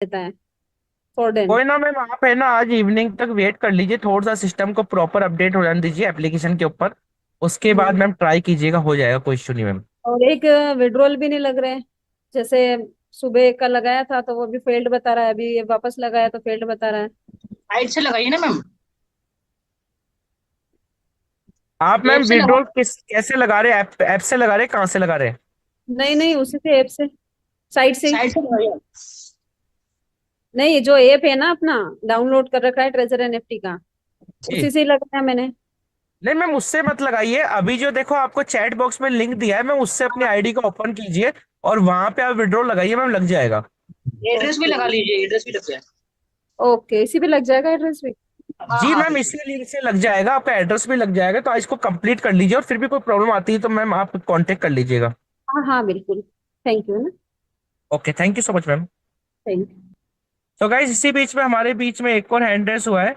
देता है फोर्डन। कोई ना मैम, आप है ना आज इवनिंग तक वेट कर लीजिए, थोड़ा सा सिस्टम को प्रॉपर अपडेट हो जाने दीजिए एप्लीकेशन के ऊपर। उसके बाद हम्म। मैम ट्राई कीजिएगा, हो जाएगा, कोई इशू नहीं मैम। और एक विड्रॉल भी नहीं लग रहे। जैसे सुबह का लगाया था तो वो भी फेल्ड बता रहा है, अभी ये वापस लगाया तो फेल्ड बता रहा है। साइड से लगाइए ना मैम। आप एप मैम से लगा। विड्रॉल किस कैसे लगा रहे हैं? ऐप से लगा रहे हैं, कहाँ से लगा रहे हैं? नहीं नहीं, उसी से ऐप से, साइट से ही। साइड से लगाइए। नहीं, जो ऐप है ना अपना, डाउनलोड कर रखा है ट्रेजर एनएफटी का, जी। उसी से ही लगाया मैंने। नहीं मैम, उससे मत लगाइए। अभी जो देखो आपको चैट बॉक्स में लिंक दिया है, मैम उससे अपनी आईडी को ओपन कीजिए और वहां पे आप विड्रॉल लगाइए मैम, लग जाएगा। एड्रेस भी ओके। लगा लीजिए, एड्रेस भी लग जाए। ओके, इसी पे लग जाएगा एड्रेस भी। हाँ जी हाँ मैम, बिल्कुल। इसी लिंक से लग जाएगा, आपका एड्रेस भी लग जाएगा। तो इसको कंप्लीट कर लीजिए और फिर भी कोई प्रॉब्लम आती है तो मैम आप कांटेक्ट कर लीजिएगा। हाँ हाँ बिल्कुल। थैंक यू ना। Okay, thank you so much ma'am. Thank you. तो गाइस, इसी बीच में हमारे बीच में एक और हैंड रेस हुआ है।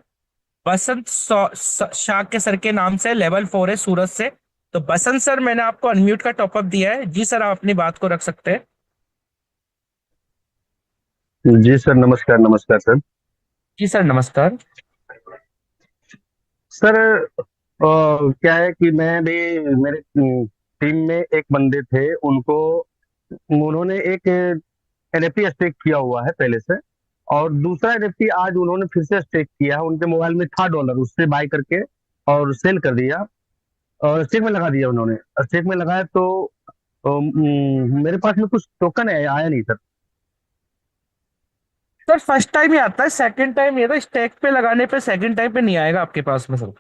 बसंत शाह के सर के नाम से, लेवल 4 है सूरत से। तो बसंत सर, मैंने आपको अनम्यूट का टॉपअप दिया है। जी सर, आप अपनी बात को रख सकते हैं। जी सर, नमस्कार नमस्कार सर। जी सर, नमस्कार। सर क्या है कि मैं भी, मेरे टीम में एक बंदे थे, उनको उन्होंने एक एनएफटी स्टेक किया हुआ है पहले से, और दूसरा एनएफटी आज उन्होंने फिर से स्टेक किया है। उनके मोबाइल में था डॉलर, उससे बाय करके और सेल कर दिया और स्टेक में लगा दिया उन्होंने। स्टेक में लगाया तो मेरे पास में कुछ टोकन है, आया नहीं सर। सर फर्स्ट टाइम ही आता है, सेकंड टाइम ये था स्टैक पे लगाने पे, सेकंड टाइम पे नहीं आएगा आपके पास में सर।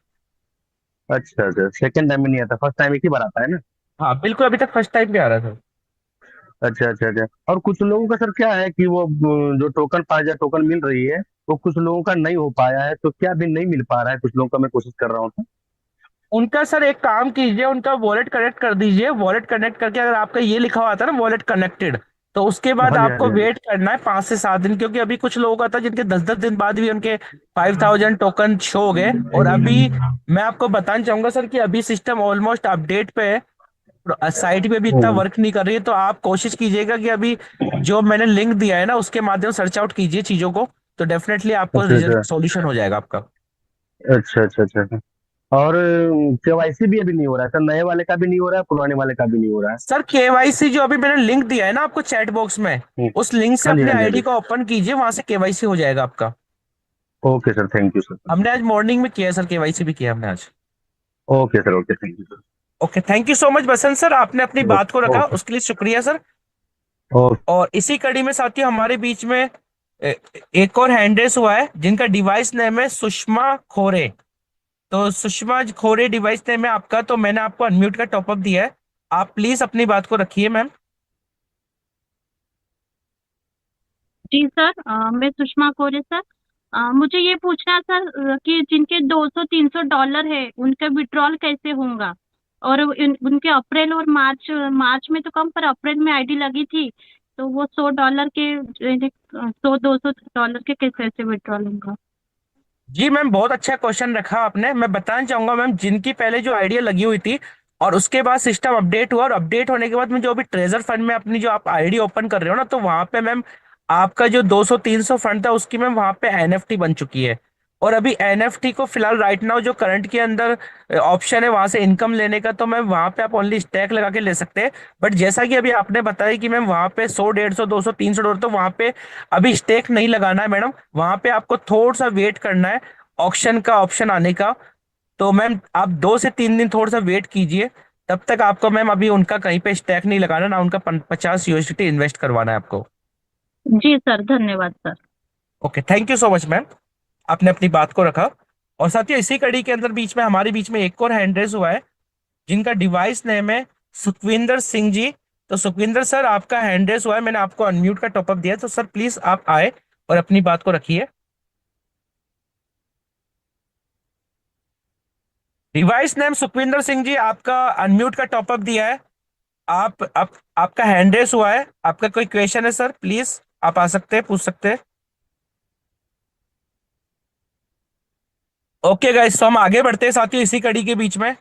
अच्छा अच्छा, सेकंड टाइम में नहीं आता, फर्स्ट टाइम एक ही बार आता है ना। हाँ बिल्कुल, अभी तक फर्स्ट टाइम पे आ रहा था। अच्छा अच्छा अच्छा। और कुछ लोगों का सर क्या है कि वो जो टोकन पा या टोकन मिल रही है, वो कुछ लोगों का नहीं हो पाया है, तो क्या भी नहीं मिल पा रहा है कुछ लोगों का, मैं कोशिश कर रहा हूँ तो। उनका सर एक काम कीजिए, उनका वॉलेट कनेक्ट कर दीजिए। वॉलेट कनेक्ट करके अगर आपका ये लिखा हुआ था ना वॉलेट कनेक्टेड, तो उसके बाद हाँ जी हाँ आपको जी हाँ जी। वेट करना है 5 से 7 दिन, क्योंकि अभी कुछ लोगों का था जिनके 10-10 दिन बाद भी उनके 5,000 टोकन शो हो गए। और अभी मैं आपको बताना चाहूंगा सर कि अभी सिस्टम ऑलमोस्ट अपडेट पे है, साइट पे भी इतना हम्म, वर्क नहीं कर रही है। तो आप कोशिश कीजिएगा कि अभी जो मैंने लिंक दिया है ना उसके माध्यम से सर्च आउट कीजिए चीजों को, तो डेफिनेटली आपको अच्छा अच्छा रिजल्ट सॉल्यूशन हो जाएगा आपका। अच्छा अच्छा अच्छा अच्छा। और केवाईसी भी अभी नहीं हो रहा है सर, नए वाले का भी नहीं हो रहा है, पुराने वाले का भी नहीं हो रहा है। सर केवाईसी जो अभी मैंने लिंक दिया है ना आपको चैट बॉक्स में, हम्म, उस लिंक से हाँ जी अपने हाँ जी हाँ आईडी जी। को ओपन कीजिए, वहां से केवाईसी हो जाएगा आपका। Okay sir, thank you sir. हमने आज मॉर्निंग में किया है सर, केवाईसी भी किया हमने आज। Okay sir, okay, thank you sir. Okay, thank you so much Basant sir, आपने अपनी बात को ओके रखा ओके उसके लिए शुक्रिया सर। ओके। और इसी कड़ी में साथियों हमारे बीच में ए- एक और हैंड रेस हुआ है जिनका डिवाइस नेम है सुषमा खोरे। तो सुषमा खोरे डिवाइस नेम है आपका, तो मैंने आपको अनम्यूट का टॉपअप दिया है। आप प्लीज अपनी बात को रखिए मैम। जी सर, मैं सुषमा कोरे सर। मुझे ये पूछना है सर, कि जिनके 200-300 डॉलर है उनका विड्रॉल कैसे होगा? और उनके अप्रैल और मार्च मार्च में तो कम, पर अप्रैल में आईडी लगी थी, तो वो 100 डॉलर के, 100-200 डॉलर के कैसे विड्रॉल होगा? जी मैम, बहुत अच्छा क्वेश्चन रखा आपने। मैं बताना चाहूंगा मैम, जिनकी पहले जो आइडिया लगी हुई थी और उसके बाद सिस्टम अपडेट हुआ, और अपडेट होने के बाद में जो अभी ट्रेजर फंड में अपनी जो आप आईडी ओपन कर रहे हो ना, तो वहां पे मैम आपका जो 200-300 फंड था उसकी मैम वहां पे एनएफटी बन चुकी है। और अभी एनएफटी को फिलहाल राइट नाउ जो करंट के अंदर ऑप्शन है वहां से इनकम लेने का, तो मैम वहां पे आप ओनली स्टैक लगा के ले सकते हैं। बट जैसा कि अभी आपने बताया कि मैम वहां पे 100, 150, 200, 300 डॉलर, तो वहां पे अभी स्टेक नहीं लगाना है मैडम, वहां पे आपको थोड़ा सा वेट करना है ऑक्शन का ऑप्शन आने का। तो मैम आप 2 से 3 दिन थोड़ा सा वेट कीजिए, तब तक आपको मैम अभी उनका कहीं पे स्टैक नहीं लगाना ना, उनका 50 USDT इन्वेस्ट करवाना है आपको। जी सर, धन्यवाद sir. Okay, thank you so much ma'am, आपने अपनी बात को रखा। और साथियों इसी कड़ी के अंदर बीच में हमारे बीच में एक और हैंड रेस हुआ है जिनका डिवाइस नेम है सुखविंदर सिंह जी। तो सुखविंदर सर, आपका हैंड रेस हुआ है, मैंने आपको अनम्यूट का टॉपअप दिया है, तो सर प्लीज आप आए और अपनी बात को रखिए। डिवाइस नेम सुखविंदर सिंह जी, आपका अनम्यूट का टॉपअप दिया है। आप आपका हैंड रेस हुआ है, आपका कोई क्वेश्चन है सर, प्लीज आप आ सकते हैं, पूछ सकते हैं। ओके गाइस, तो हम आगे बढ़ते हैं साथियों इसी कड़ी के बीच में।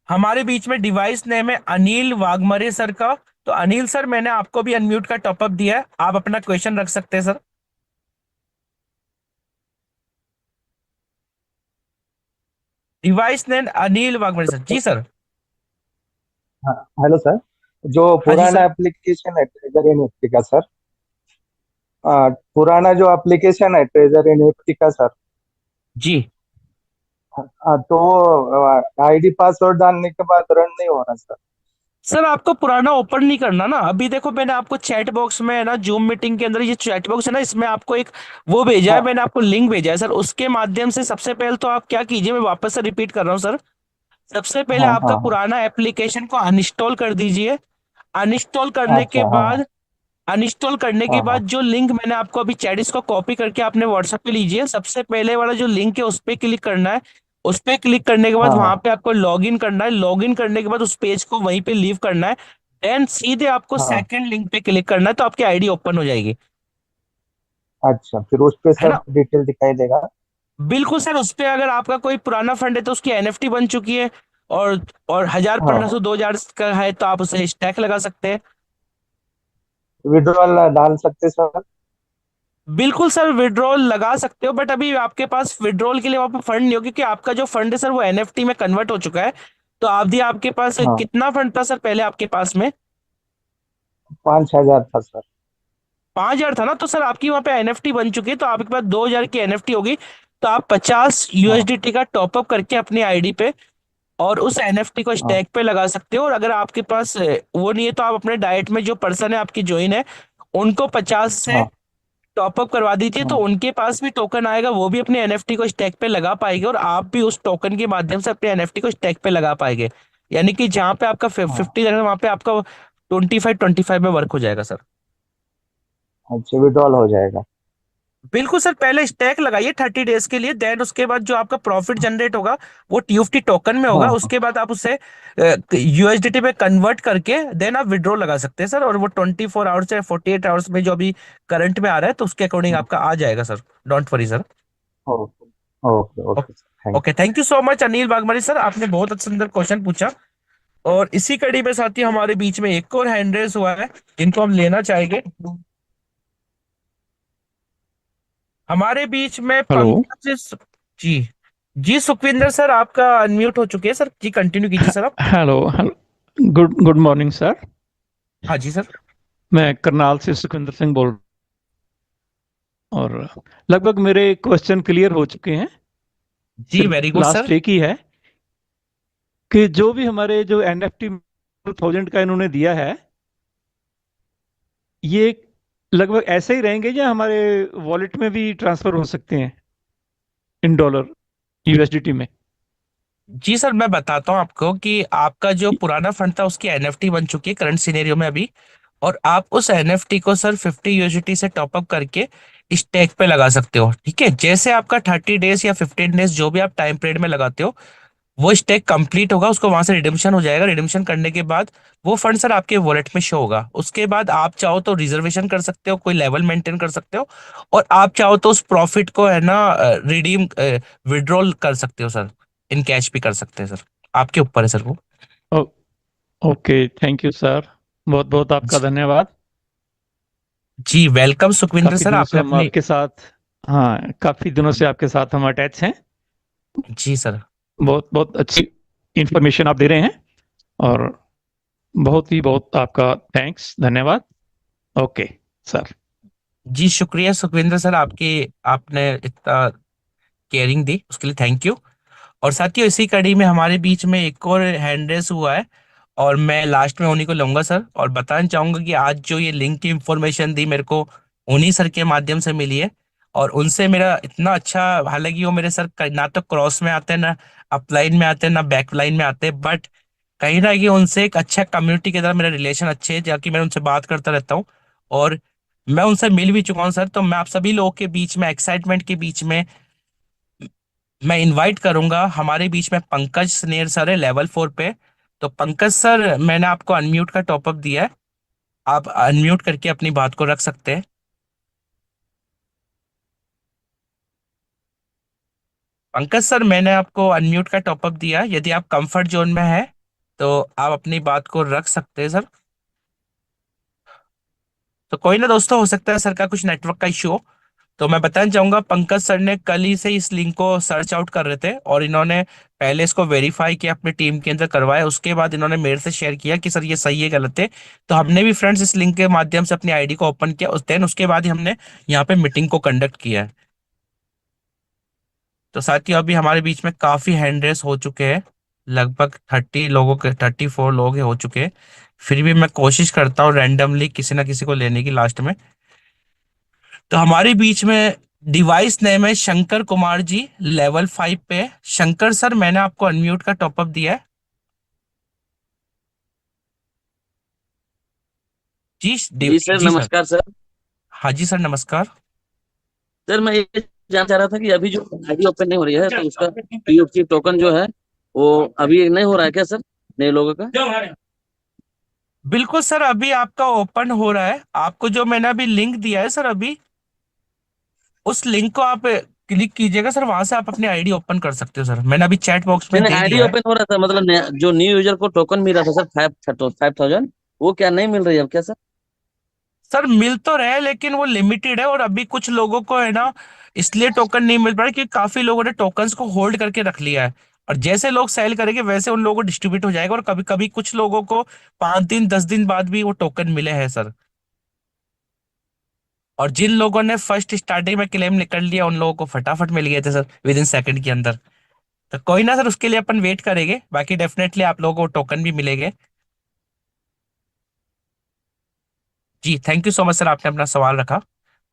हमारे बीच में डिवाइस नेम है अनिल वाघमरे सर का। तो अनिल सर, मैंने आपको भी अनम्यूट का टॉपअप दिया है, आप अपना क्वेश्चन रख सकते हैं sir. Device name Anil Waghmare sir. जी सर। हाँ, हेलो सर। जो हाँ जी पुराना सर। एप्लीकेशन है ट्रेजर एनएफटी का सर, पुराना जो एप्लीकेशन है ट्रेजर एनएफटी का सर, जी तो आईडी पासवर्ड डालने के बाद रन नहीं हो रहा सर। सर, आपको पुराना ओपन नहीं करना ना। अभी देखो, मैंने आपको चैट बॉक्स में है ना, जूम मीटिंग के अंदर ये चैट बॉक्स है ना, इसमें आपको एक वो भेजा है, हाँ मैंने आपको लिंक भेजा है सर। उसके माध्यम से सबसे पहले तो आप क्या कीजिए, मैं वापस से रिपीट कर रहा हूँ सर। सबसे पहले हाँ आपका हाँ हाँ। पुराना एप्लीकेशन को अनइंस्टॉल कर दीजिए। अनइंस्टॉल करने के अच्छा हाँ हाँ बाद अनइंस्टॉल करने के हाँ हाँ बाद जो लिंक मैंने आपको अभी चैट, इसको कॉपी करके आपने व्हाट्सएप पे लीजिए। सबसे पहले वाला जो लिंक है उस पे क्लिक करना है। उस पे क्लिक करने के बाद हाँ वहां हाँ पे आपको लॉग इन करना है। लॉग इन करने के बाद उस पेज को वहीं पे लीव करना है। देन सीधे आपको हाँ। सेकंड लिंक पे क्लिक करना है, तो आपकी आईडी ओपन हो जाएगी। अच्छा, फिर उस पे है सब ना। डिटेल दिखाई देगा। बिल्कुल सर, उस पे अगर आपका कोई पुराना फंड है तो उसकी एनएफटी बन चुकी है। और और 1,000, 1,500, हाँ, 2,000 का है तो आप उसे स्टैक लगा सकते हैं। विड्रॉल डाल सकते सर। बिल्कुल सर, विड्रॉल लगा सकते हो, बट अभी आपके पास विड्रॉल के लिए वहां पे फंड नहीं हो, क्योंकि आपका जो फंड है सर वो एनएफटी में कन्वर्ट हो चुका है। तो अभी आपके पास हाँ, कितना फंड था सर पहले आपके पास में? 5,000 था सर। 5,000 था ना। तो सर आपकी वहां पे एनएफटी बन चुकी है, तो आपके पास 2,000 की एनएफटी होगी। तो आप 50 हाँ यूएसडीटी का टॉपअप करके अपनी आईडी पे और उस एनएफटी को हाँ स्टैक पे लगा सकते हो। और अगर आपके पास वो नहीं है तो आप अपने डाइट में जो पर्सन है आपकी ज्वाइन है, उनको 50 से हाँ टॉपअप करवा दीजिए। तो हाँ उनके पास भी टोकन आएगा, वो भी अपने एनएफटी को स्टैक पे लगा पाएंगे और आप भी उस टोकन के माध्यम से अपने एनएफटी को स्टैक पे लगा पाएंगे। यानी कि जहां पे आपका हाँ। 50 वहां पे आपका 25 में वर्क हो जाएगा सर। अच्छा, विड्रॉल हो जाएगा। बिल्कुल सर, पहले स्टैक लगाइए 30 डेज के लिए। देन उसके बाद जो आपका प्रॉफिट जनरेट होगा वो टीएफटी टोकन में होगा। हाँ उसके बाद आप उसे यूएसडीटी पे कन्वर्ट करके देन आप विड्रॉ लगा सकते हैं सर। और वो 24 आवर्स या 48 आवर्स में जो अभी करंट में आ रहा है तो उसके अकॉर्डिंग हाँ। आपका आ जाएगा sir. Don't worry sir. Okay okay okay sir, thank okay, thank you so much Anil Bagmari sir, आपने बहुत अच्छा सुंदर क्वेश्चन पूछा। और इसी कड़ी में साथी हमारे बीच में एक और हैंड रेस हुआ है जिनको हम लेना चाहेंगे। हमारे बीच में हेलो। पंकज जी। जी सुखविंदर सर, आपका अनम्यूट हो चुके हैं सर। जी कंटिन्यू कीजिए सर आप। Hello hello, good good morning sir. हाँ जी सर। मैं करनाल से सुखविंदर सिंह बोल रहा हूँ और लगभग मेरे क्वेश्चन क्लियर हो चुके हैं। जी सिर्फ वेरी गुड लास्ट सर। एक ही है कि जो भी हमारे जो एनएफटी 2,000 का इन्होंने दिया है, ये लगभग ऐसे ही रहेंगे या हमारे वॉलेट में भी ट्रांसफर हो सकते हैं इन डॉलर यूएसडीटी में? जी सर, मैं बताता हूँ आपको कि आपका जो पुराना फंड था उसकी एनएफटी बन चुकी है करंट सिनेरियो में अभी। और आप उस एनएफटी को सर 50 यूएसडीटी से टॉपअप करके स्टेक पे लगा सकते हो। ठीक है, जैसे आपका 30 डेज या 15 डेज जो भी आप टाइम पीरियड में लगाते हो वो स्टेक कंप्लीट होगा, उसको वहां से रिडेम्पशन हो जाएगा। रिडेम्पशन करने के बाद वो फंड सर आपके वॉलेट में शो होगा। उसके बाद आप चाहो तो रिजर्वेशन कर सकते हो, कोई लेवल मेंटेन कर सकते हो। और आप चाहो तो उस प्रॉफिट को है ना रिडीम विड्रॉल कर सकते हो सर। इन कैश भी कर सकते हैं सर। आपके ऊपर है सर वो। ओ, ओके, थैंक यू सर, बहुत बहुत आपका जी धन्यवाद। जी, वेलकम सुखविंदर काफी सर, दिनों से आपने हम अपनी। आपके साथ, हाँ, काफी दिनों से आपके साथ हम अटैच हैं। जी सर। बहुत बहुत अच्छी इंफॉर्मेशन आप दे रहे हैं और बहुत आपका थैंक्स, धन्यवाद। Okay sir. जी शुक्रिया सुखविंदर सर, आपकी आपने इतना केयरिंग दी उसके लिए थैंक यू। और साथियों, इसी कड़ी में हमारे बीच में एक और हैंड रेस हुआ है और मैं लास्ट में उन्हीं को लूंगा सर। और बताना चाहूंगा कि आज जो ये लिंक की इंफॉर्मेशन दी मेरे को उन्हीं सर के माध्यम से मिली है। और उनसे मेरा इतना अच्छा, हालांकि वो मेरे सर ना तो क्रॉस में आते हैं, ना अपलाइन में आते हैं, ना बैकलाइन में आते हैं, बट कहीं ना कहीं उनसे एक अच्छा कम्युनिटी की तरह मेरा रिलेशन अच्छे है, जाकि मैं उनसे बात करता रहता हूँ। और मैं उनसे मिल भी चुका हूँ सर। तो मैं आप सभी लोगों के बीच में, एक्साइटमेंट के बीच में, मैं इनवाइट करूंगा। हमारे बीच में पंकज स्नेर सर है लेवल 4 पे। तो पंकज सर, मैंने आपको अनम्यूट का टॉपअप दिया है, आप अनम्यूट करके अपनी बात को रख सकते हैं। पंकज सर, मैंने आपको अनम्यूट का टॉपअप दिया है, यदि आप कंफर्ट जोन में हैं तो आप अपनी बात को रख सकते हैं सर। तो कोई ना दोस्तों, हो सकता है सर का कुछ नेटवर्क का इशू हो। तो मैं बताना चाहूंगा पंकज सर ने कल ही से इस लिंक को सर्च आउट कर रहे थे और इन्होंने पहले इसको वेरीफाई किया, अपनी टीम के अंदर करवाया, उसके बाद इन्होंने मेरे से शेयर किया कि सर ये सही है गलत है। तो हमने भी फ्रेंड्स इस लिंक के माध्यम से अपनी आईडी को ओपन किया, देन उसके बाद ही हमने यहाँ पे मीटिंग को कंडक्ट किया है। तो साथियों अभी हमारे बीच में काफी हैंड रेस हो चुके हैं, लगभग 30 लोगों के 34 लोग हो चुके हैं। फिर भी मैं कोशिश करता हूँ रैंडमली किसी ना किसी को लेने की लास्ट में। तो हमारे बीच में डिवाइस नेम है शंकर कुमार जी, लेवल 5 पे है। शंकर सर मैंने आपको अनम्यूट का टॉपअप दिया है। जी जी सर, जी सर। नमस्कार सर। हाँ जी सर नमस्कार। सर मैं ये जानना चाह रहा था कि अभी जो आईडी ओपन नहीं हो रही है तो उसका पीओसी टोकन जो है वो अभी नहीं हो रहा है क्या सर, नए लोगों का? बिल्कुल सर, अभी आपका ओपन हो रहा है। आपको जो मैंने अभी लिंक दिया है सर, अभी उस लिंक को आप क्लिक कीजिएगा सर, वहां से आप अपनी आईडी ओपन कर सकते हो सर। मैंने अभी चैट बॉक्स में मैंने दे आईडी दिया है। ओपन हो रहा था, मतलब जो न्यू यूजर को टोकन मिल रहा था सर 5,000, वो क्या नहीं मिल रही है अब क्या सर? सर मिल तो रहे हैं लेकिन वो लिमिटेड है, और अभी कुछ लोगों को है ना इसलिए टोकन नहीं मिल पा रहा क्योंकि काफी लोगों ने टोकन्स को होल्ड करके रख लिया है। और जैसे लोग सेल करेंगे वैसे उन लोगों को डिस्ट्रीब्यूट हो जाएगा, और कभी कभी कुछ लोगों को 5 दिन 10 दिन बाद भी वो टोकन मिले हैं सर। और जिन लोगों ने फर्स्ट स्टार्टिंग में क्लेम निकल लिया उन लोगों को फटाफट मिल गए थे सर, विद इन सेकंड के अंदर। तो कोई ना सर, उसके लिए अपन वेट करेंगे, बाकी डेफिनेटली आप लोगों को टोकन भी मिलेंगे। जी thank you so much sir, आपने अपना सवाल रखा।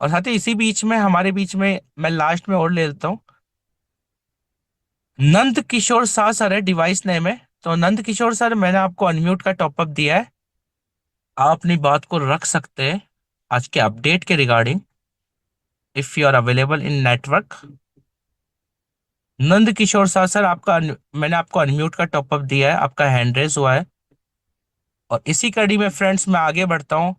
और साथ ही इसी बीच में हमारे बीच में मैं लास्ट में और ले लेता हूँ, नंद किशोर शाह सर है, डिवाइस नेम है। तो नंद किशोर सर मैंने आपको अनम्यूट का टॉपअप दिया है, आप अपनी बात को रख सकते हैं आज के अपडेट के regarding, if you are available in network. Nand Kishore Shah sir आपका मैंने आपको अनम्यूट का टॉपअप दिया है, आपका हैंड रेस हुआ है। और इसी कड़ी में फ्रेंड्स मैं आगे बढ़ता हूँ।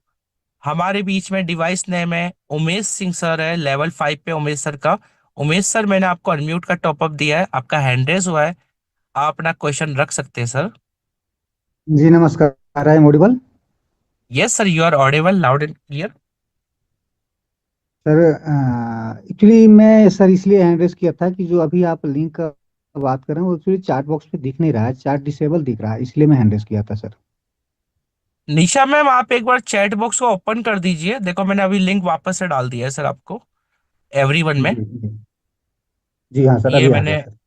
हमारे बीच में डिवाइस नेम है उमेश सिंह सर है, लेवल 5 पे उमेश सर का। उमेश सर मैंने आपको अनम्यूट का टॉपअप दिया है, आपका हैंड रेस हुआ है, आप अपना क्वेश्चन रख सकते हैं सर। जी नमस्कार, I am audible? Yes sir, you are audible loud and clear. Sir actually मैं सर इसलिए हैंड रेस किया था कि जो अभी आप लिंक का बात कर रहे हैं वो एक्चुअली चैट बॉक्स पे दिख नहीं रहा है, चैट डिसेबल दिख रहा है, इसलिए मैं हैंड रेस किया था सर। निशा मैम आप एक बार चैट बॉक्स को ओपन कर दीजिए, देखो मैंने अभी लिंक वापस से डाल दिया है सर आपको एवरीवन में। जी जी जी हाँ सर, ये अभी आ मैंने, गया सर।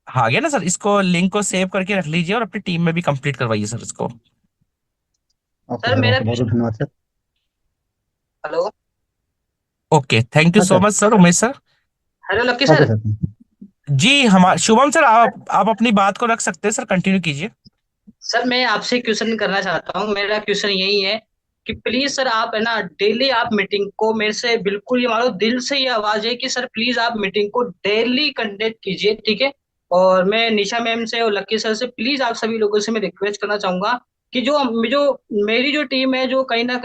हाँ गया ना सर, इसको लिंक को सेव करके रख लीजिए और अपनी टीम में भी कंप्लीट करवाइए सर इसको। ओके सर सर, मेरा ओके, बहुत बहुत धन्यवाद sir. Hello okay thank you हाँ so sir. Much sir Umesh sir. Hello Lucky okay sir. Sir. जी हमारा शुभम सर, आप अपनी बात को रख सकते हैं सर, कंटिन्यू कीजिए। सर मैं आपसे क्वेश्चन करना चाहता हूँ, मेरा क्वेश्चन यही है कि प्लीज सर आप है ना डेली आप मीटिंग को मेरे से बिल्कुल, ये मानो दिल से ये आवाज है कि सर प्लीज आप मीटिंग को डेली कंडक्ट कीजिए, ठीक है। और मैं निशा मैम से और लक्की सर से प्लीज आप सभी लोगों से मैं रिक्वेस्ट करना चाहूंगा कि जो जो मेरी जो टीम है, जो कहीं ना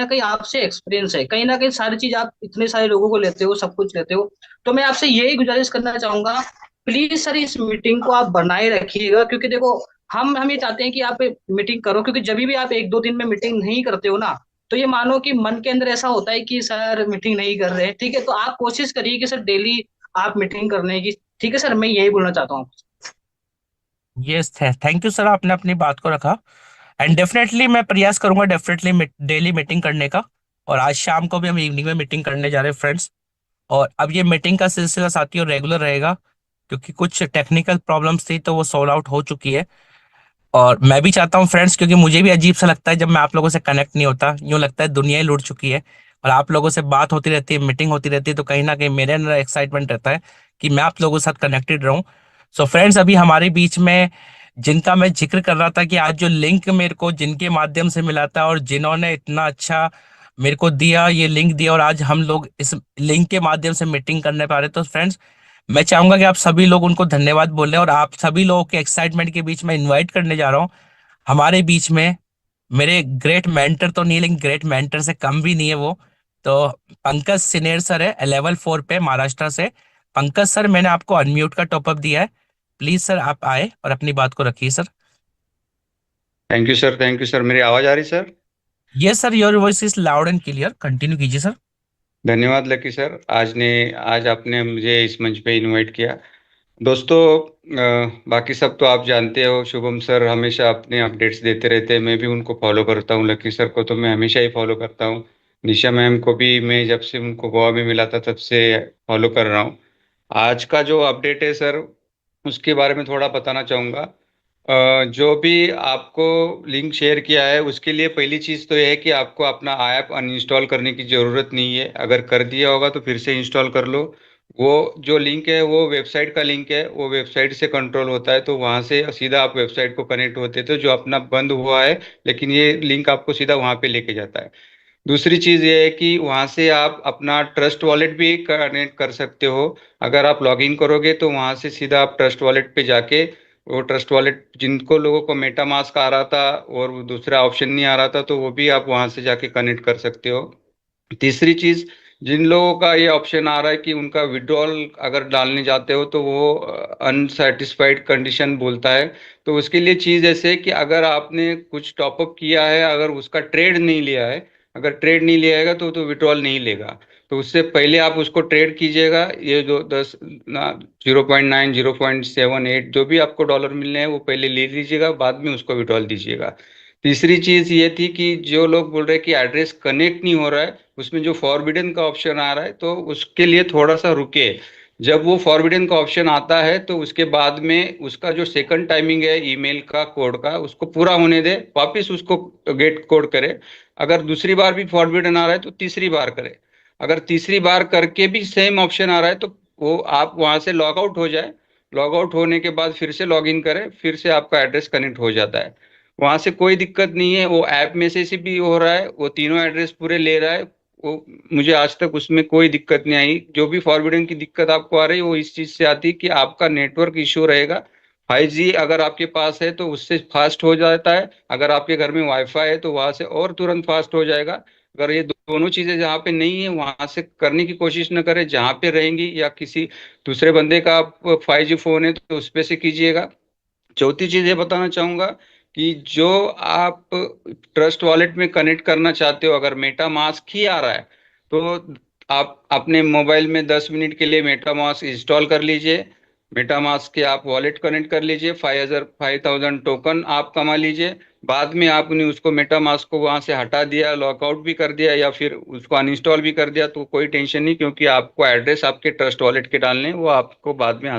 कहीं आपसे एक्सपीरियंस है, कहीं ना कहीं सारी चीज आप इतने सारे लोगों को लेते हो, सब कुछ लेते हो, तो मैं आपसे यही गुजारिश करना चाहूंगा प्लीज सर इस मीटिंग को आप बनाए रखिएगा। क्योंकि देखो हम ये चाहते हैं कि आप मीटिंग करो, क्योंकि जब भी आप 1-2 दिन में मीटिंग नहीं करते हो ना, तो ये मानो कि मन के अंदर ऐसा होता है कि सर मीटिंग नहीं कर रहे, ठीक है। तो आप कोशिश करिए कि सर डेली आप मीटिंग करने की, ठीक है सर, मैं यही बोलना चाहता हूँ। यस थैंक यू सर, आपने अपनी बात को रखा। एंड डेफिनेटली मैं प्रयास करूंगा डेफिनेटली डेली मीटिंग करने का। और आज शाम को भी हम इवनिंग में मीटिंग करने जा रहे हैं फ्रेंड्स। और अब ये मीटिंग का सिलसिला साथियों रेगुलर रहेगा, क्योंकि कुछ टेक्निकल प्रॉब्लम्स थी तो वो सॉल्व आउट हो चुकी है। और मैं भी चाहता हूँ फ्रेंड्स, क्योंकि मुझे भी अजीब सा लगता है जब मैं आप लोगों से कनेक्ट नहीं होता, यूँ लगता है दुनिया ही लुट चुकी है। और आप लोगों से बात होती रहती है, मीटिंग होती रहती है, तो कहीं ना कहीं मेरे अंदर एक्साइटमेंट रहता है कि मैं आप लोगों के साथ कनेक्टेड रहूं। सो फ्रेंड्स अभी हमारे बीच में जिनका मैं जिक्र कर रहा था कि आज जो लिंक मेरे को जिनके माध्यम से मिला था और जिन्होंने इतना अच्छा मेरे को दिया, ये लिंक दिया, और आज हम लोग इस लिंक के माध्यम से मीटिंग करने पा रहे, तो फ्रेंड्स मैं चाहूंगा कि आप सभी लोग उनको धन्यवाद बोलें। और आप सभी लोगों के एक्साइटमेंट के बीच में इनवाइट करने जा रहा हूँ हमारे बीच में मेरे ग्रेट मेंटर, तो नहीं लेकिन ग्रेट मेंटर से कम भी नहीं है वो, तो पंकज सिनेर सर है, लेवल 4 पे महाराष्ट्र से। पंकज सर मैंने आपको अनम्यूट का टॉपअप दिया है, प्लीज सर आप आए और अपनी बात को रखिए सर। थैंक यू सर, मेरी आवाज आ रही sir? Yes sir, your voice is loud and clear, continue कीजिए सर। धन्यवाद लकी सर, आज आपने मुझे इस मंच पे इनवाइट किया। दोस्तों, बाकी सब तो आप जानते हो, शुभम सर हमेशा अपने अपडेट्स देते रहते हैं, मैं भी उनको फॉलो करता हूँ। लकी सर को तो मैं हमेशा ही फॉलो करता हूँ। निशा मैम को भी मैं जब से उनको गोवा में मिला था तब से फॉलो कर रहा हूँ। आज का जो अपडेट है सर, उसके बारे में थोड़ा बताना चाहूँगा। जो भी आपको लिंक शेयर किया है उसके लिए पहली चीज़ तो यह है कि आपको अपना ऐप अनइंस्टॉल करने की ज़रूरत नहीं है। अगर कर दिया होगा तो फिर से इंस्टॉल कर लो। वो जो लिंक है वो वेबसाइट का लिंक है, वो वेबसाइट से कंट्रोल होता है, तो वहाँ से सीधा आप वेबसाइट को कनेक्ट होते थे जो अपना बंद हुआ है, लेकिन ये लिंक आपको सीधा वहाँ पे लेके जाता है। दूसरी चीज़ ये है कि वहाँ से आप अपना ट्रस्ट वॉलेट भी कनेक्ट कर सकते हो। अगर आप लॉगिन करोगे तो वहाँ से सीधा आप ट्रस्ट वॉलेट पे जाके, वो ट्रस्ट वॉलेट जिनको लोगों को मेटा मास्क आ रहा था और वो दूसरा ऑप्शन नहीं आ रहा था, तो वो भी आप वहाँ से जाके कनेक्ट कर सकते हो। तीसरी चीज, जिन लोगों का ये ऑप्शन आ रहा है कि उनका विड्रॉल अगर डालने जाते हो तो वो अनसेटिस्फाइड कंडीशन बोलता है, तो उसके लिए चीज ऐसे है कि अगर आपने कुछ टॉपअप किया है, अगर उसका ट्रेड नहीं लिया है, अगर ट्रेड नहीं लिया है तो विड्रॉल नहीं लेगा। तो उससे पहले आप उसको ट्रेड कीजिएगा। ये जो 0.9 0.78 जो भी आपको डॉलर मिलने हैं वो पहले ले लीजिएगा, बाद में उसको विड्रॉल दीजिएगा। तीसरी चीज ये थी कि जो लोग बोल रहे हैं कि एड्रेस कनेक्ट नहीं हो रहा है, उसमें जो फॉरबिडन का ऑप्शन आ रहा है, तो उसके लिए थोड़ा सा रुके। जब वो फॉरबिडन का ऑप्शन आता है तो उसके बाद में उसका जो सेकंड टाइमिंग है ईमेल का कोड का, उसको पूरा होने दे, वापस उसको गेट कोड करे। अगर दूसरी बार भी फॉरबिडन आ रहा है तो तीसरी बार करे। अगर तीसरी बार करके भी सेम ऑप्शन आ रहा है तो वो आप वहां से लॉग आउट हो जाए। लॉग आउट होने के बाद फिर से लॉग इन करें, फिर से आपका एड्रेस कनेक्ट हो जाता है। वहां से कोई दिक्कत नहीं है, वो ऐप में से भी हो रहा है, वो तीनों एड्रेस पूरे ले रहा है। वो मुझे आज तक उसमें कोई दिक्कत नहीं आई। जो भी फॉरवर्डिंग की दिक्कत आपको आ रही है वो इस चीज से आती है कि आपका नेटवर्क इशू रहेगा। 5G अगर आपके पास है तो उससे फास्ट हो जाता है, अगर आपके घर में वाईफाई है तो वहां से और तुरंत फास्ट हो जाएगा। अगर ये दोनों चीजें जहाँ पे नहीं है वहां से करने की कोशिश न करें, जहाँ पे रहेंगी या किसी दूसरे बंदे का 5G फोन है तो उस पे से कीजिएगा। चौथी चीज ये बताना चाहूंगा कि जो आप ट्रस्ट वॉलेट में कनेक्ट करना चाहते हो, अगर मेटा मास्क ही आ रहा है तो आप अपने मोबाइल में 10 मिनट के लिए मेटा मास्क इंस्टॉल कर लीजिए। मेटा मास्क के आप वॉलेट कनेक्ट कर लीजिए, 5000 टोकन आप कमा लीजिए। बाद में आपने उसको मेटा मास्क को वहां से हटा दिया, लॉकआउट भी कर दिया या फिर उसको अनइंस्टॉल भी कर दिया, तो कोई टेंशन नहीं, क्योंकि आपको एड्रेस आपके ट्रस्ट वॉलेट के डालने हैं, वो आपको बाद में